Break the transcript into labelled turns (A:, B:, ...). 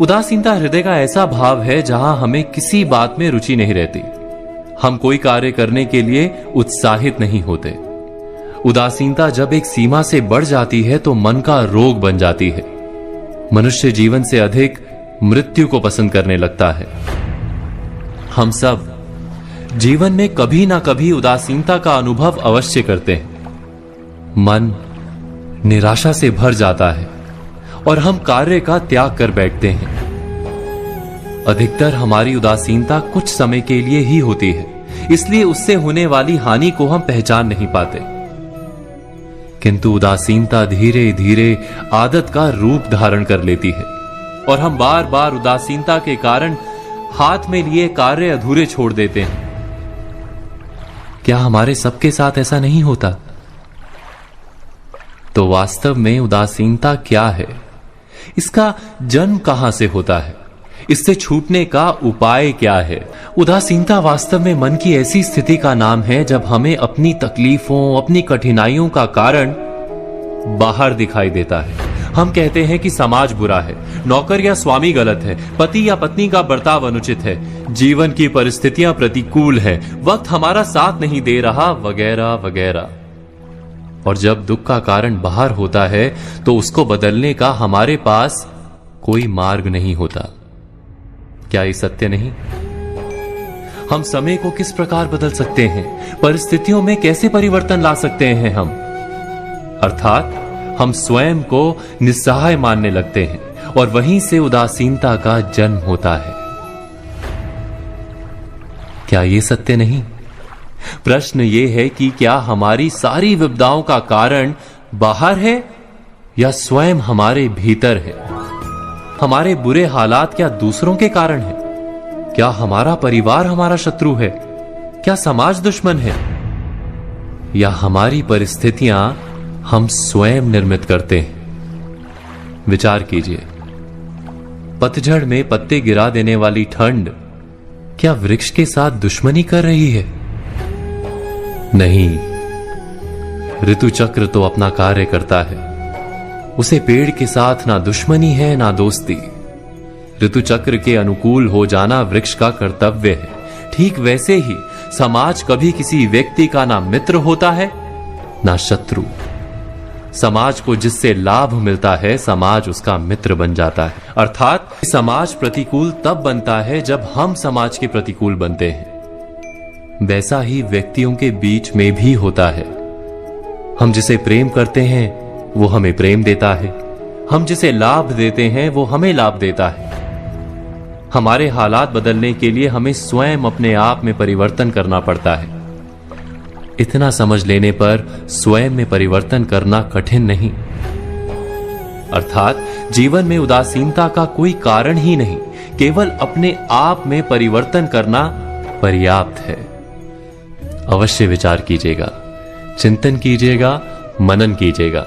A: उदासीनता हृदय का ऐसा भाव है जहां हमें किसी बात में रुचि नहीं रहती। हम कोई कार्य करने के लिए उत्साहित नहीं होते। उदासीनता जब एक सीमा से बढ़ जाती है तो मन का रोग बन जाती है। मनुष्य जीवन से अधिक मृत्यु को पसंद करने लगता है। हम सब जीवन में कभी ना कभी उदासीनता का अनुभव अवश्य करते हैं। मन निराशा से भर जाता है और हम कार्य का त्याग कर बैठते हैं। अधिकतर हमारी उदासीनता कुछ समय के लिए ही होती है, इसलिए उससे होने वाली हानि को हम पहचान नहीं पाते। किंतु उदासीनता धीरे धीरे आदत का रूप धारण कर लेती है और हम बार बार उदासीनता के कारण हाथ में लिए कार्य अधूरे छोड़ देते हैं। क्या हमारे सबके साथ ऐसा नहीं होता? तो वास्तव में उदासीनता क्या है? इसका जन्म कहां से होता है? इससे छूटने का उपाय क्या है? उदासीनता वास्तव में मन की ऐसी स्थिति का नाम है जब हमें अपनी तकलीफों, अपनी कठिनाइयों का कारण बाहर दिखाई देता है। हम कहते हैं कि समाज बुरा है, नौकर या स्वामी गलत है, पति या पत्नी का बर्ताव अनुचित है, जीवन की परिस्थितियां प्रतिकूल है, वक्त हमारा साथ नहीं दे रहा, वगैरह वगैरह। और जब दुख का कारण बाहर होता है तो उसको बदलने का हमारे पास कोई मार्ग नहीं होता। क्या ये सत्य नहीं? हम समय को किस प्रकार बदल सकते हैं? परिस्थितियों में कैसे परिवर्तन ला सकते हैं हम? अर्थात हम स्वयं को निस्सहाय मानने लगते हैं और वहीं से उदासीनता का जन्म होता है। क्या ये सत्य नहीं? प्रश्न ये है कि क्या हमारी सारी विपदाओं का कारण बाहर है या स्वयं हमारे भीतर है? हमारे बुरे हालात क्या दूसरों के कारण है? क्या हमारा परिवार हमारा शत्रु है? क्या समाज दुश्मन है? या हमारी परिस्थितियां हम स्वयं निर्मित करते हैं? विचार कीजिए। पतझड़ में पत्ते गिरा देने वाली ठंड क्या वृक्ष के साथ दुश्मनी कर रही है? नहीं, ऋतु चक्र तो अपना कार्य करता है। उसे पेड़ के साथ ना दुश्मनी है ना दोस्ती। ऋतु चक्र के अनुकूल हो जाना वृक्ष का कर्तव्य है। ठीक वैसे ही समाज कभी किसी व्यक्ति का ना मित्र होता है ना शत्रु। समाज को जिससे लाभ मिलता है समाज उसका मित्र बन जाता है। अर्थात समाज प्रतिकूल तब बनता है जब हम समाज के प्रतिकूल बनते हैं। वैसा ही व्यक्तियों के बीच में भी होता है। हम जिसे प्रेम करते हैं वो हमें प्रेम देता है, हम जिसे लाभ देते हैं वो हमें लाभ देता है। हमारे हालात बदलने के लिए हमें स्वयं अपने आप में परिवर्तन करना पड़ता है। इतना समझ लेने पर स्वयं में परिवर्तन करना कठिन नहीं। अर्थात जीवन में उदासीनता का कोई कारण ही नहीं, केवल अपने आप में परिवर्तन करना पर्याप्त है। अवश्य विचार कीजिएगा, चिंतन कीजिएगा, मनन कीजिएगा।